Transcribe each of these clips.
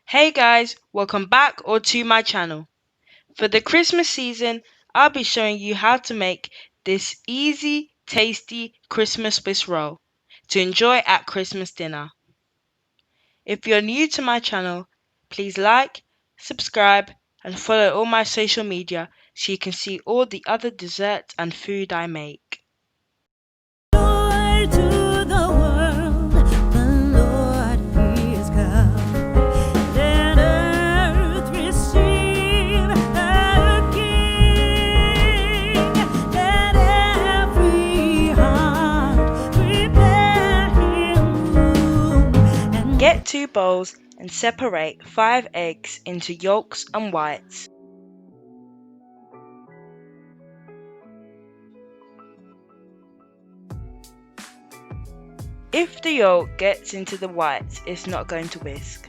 Hey guys, welcome back or to my channel. For the Christmas season, I'll be showing you how to make this easy, tasty Christmas Swiss roll to enjoy at Christmas dinner. If you're new to my channel, please like, subscribe and follow all my social media so you can see all the other desserts and food I make. Joy to the world, the Lord is come. Let earth receive her King. Let every heart prepare him room. And Get 2 bowls and separate 5 eggs into yolks and whites. If the yolk gets into the whites, it's not going to whisk.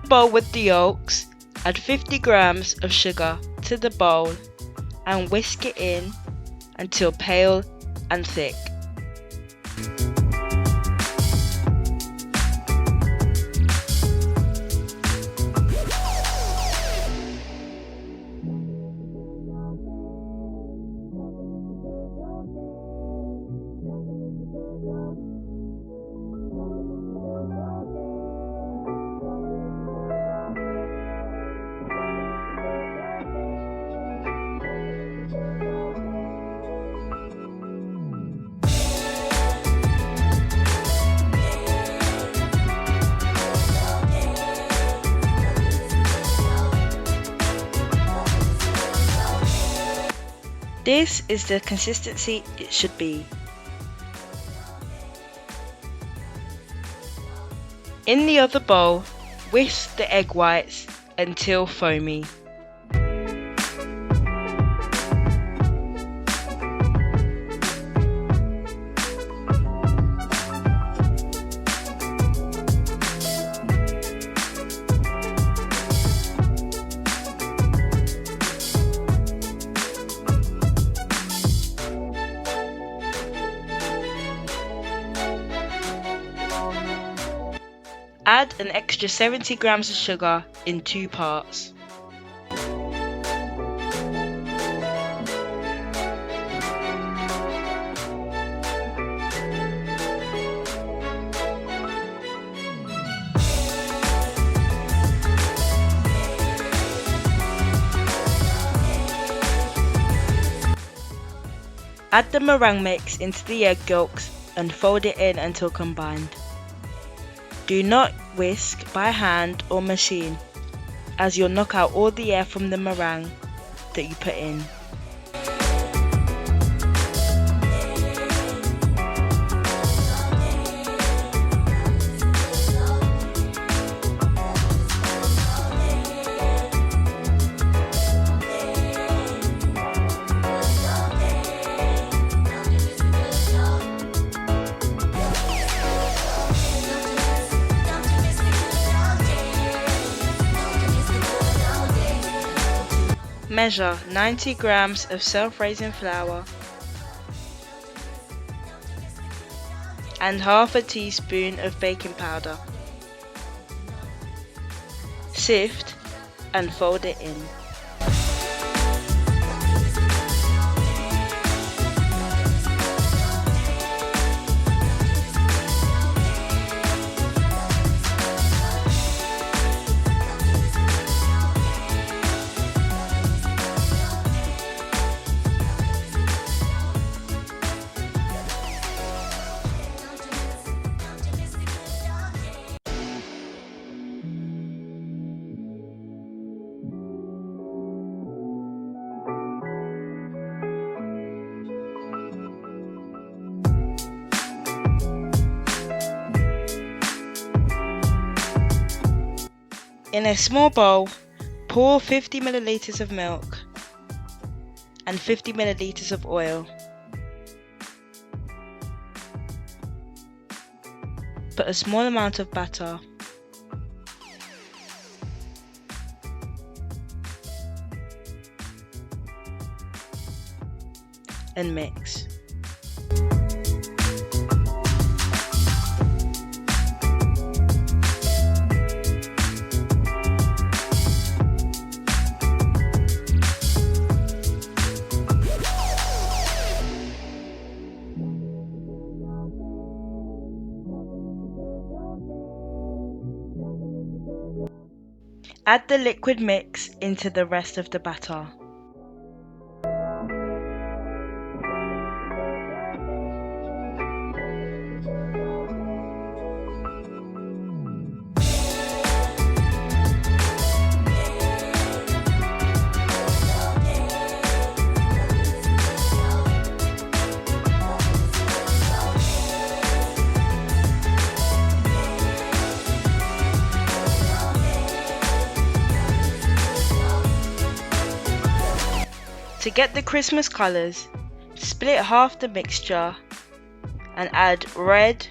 Bowl with the yolks, add 50 grams of sugar to the bowl and whisk it in until pale and thick. This is the consistency it should be. In the other bowl, whisk the egg whites until foamy. Add an extra 70 grams of sugar in 2 parts. Add the meringue mix into the egg yolks and fold it in until combined. Do not whisk by hand or machine, as you'll knock out all the air from the meringue that you put in. Measure 90 grams of self-raising flour and half a teaspoon of baking powder. Sift and fold it in. In a small bowl, pour 50 milliliters of milk and 50 milliliters of oil. put a small amount of batter and mix. Add the liquid mix into the rest of the batter. To get the Christmas colours, split half the mixture and add red,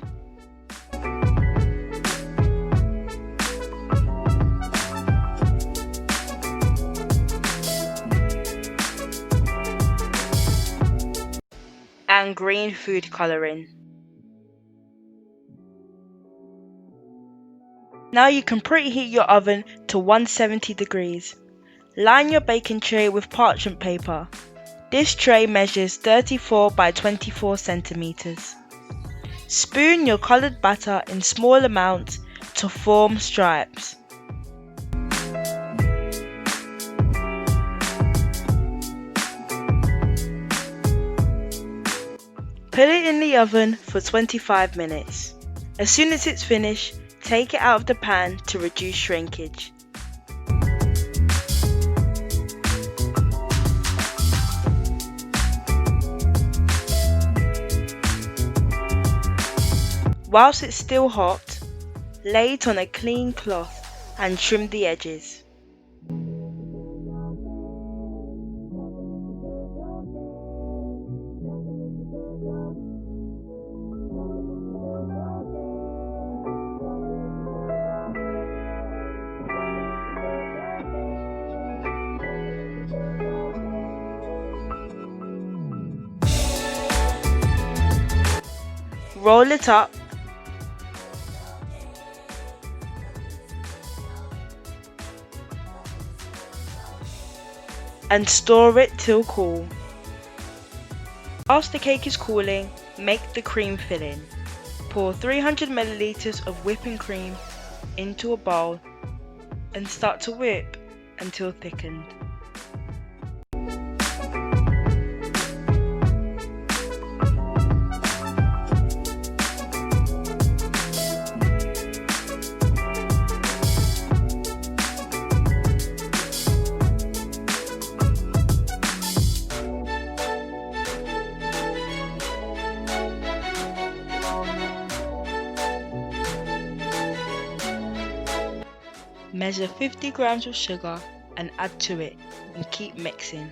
and green food colouring. Now you can preheat your oven to 170 degrees. Line your baking tray with parchment paper. This tray measures 34 by 24 centimeters. Spoon your coloured batter in small amounts to form stripes. Put it in the oven for 25 minutes. As soon as it's finished, take it out of the pan to reduce shrinkage. Whilst it's still hot, lay it on a clean cloth and trim the edges. Roll it up and store it till cool. Whilst the cake is cooling, make the cream filling. Pour 300 milliliters of whipping cream into a bowl and start to whip until thickened. Measure 50 grams of sugar and add to it and keep mixing.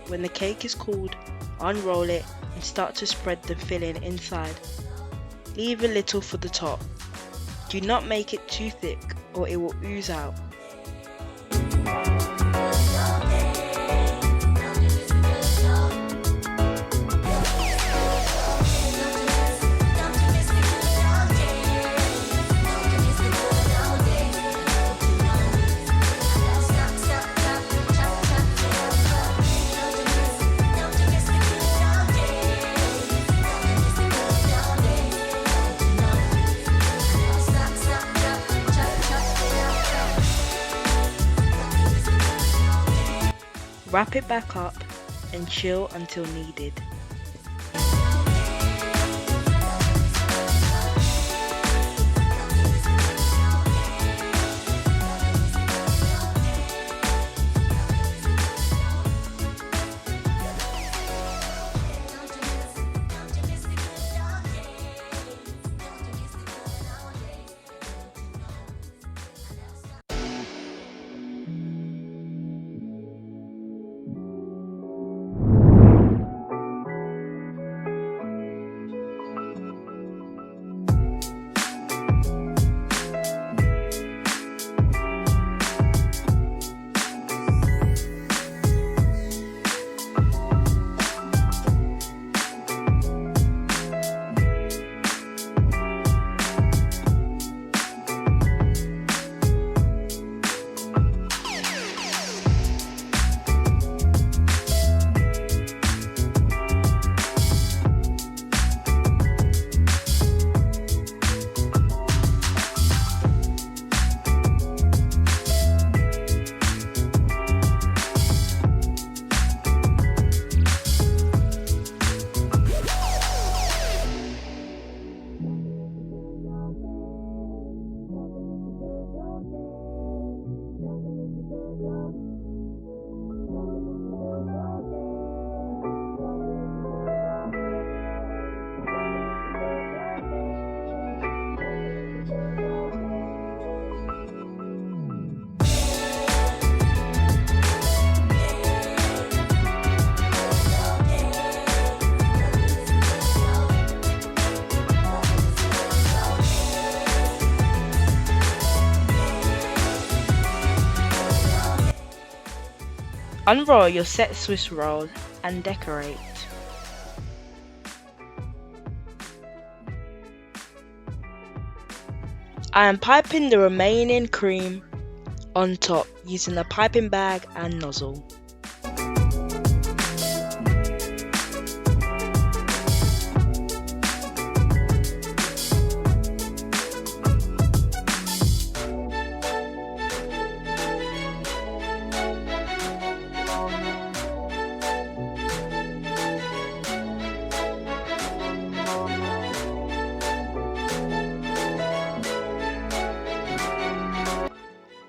When the cake is cooled, unroll it and start to spread the filling inside. Leave a little for the top. Do not make it too thick or it will ooze out. Wrap it back up and chill until needed. Unroll your set Swiss roll and decorate. I am piping the remaining cream on top using a piping bag and nozzle.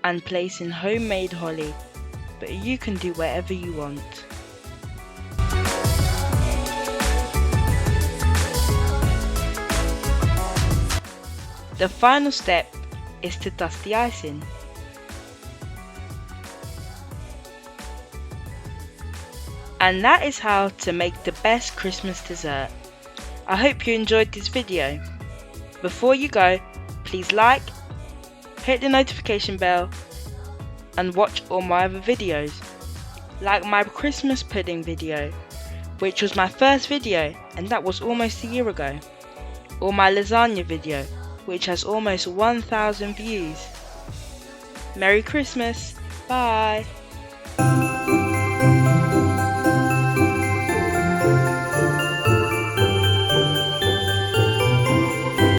And place in homemade holly, but you can do whatever you want. The final step is to dust the icing. And that is how to make the best Christmas dessert. I hope you enjoyed this video. Before you go, please like, hit the notification bell and watch all my other videos, like my Christmas pudding video, which was my first video and that was almost a year ago, or my lasagna video, which has almost 1,000 views. Merry Christmas, bye!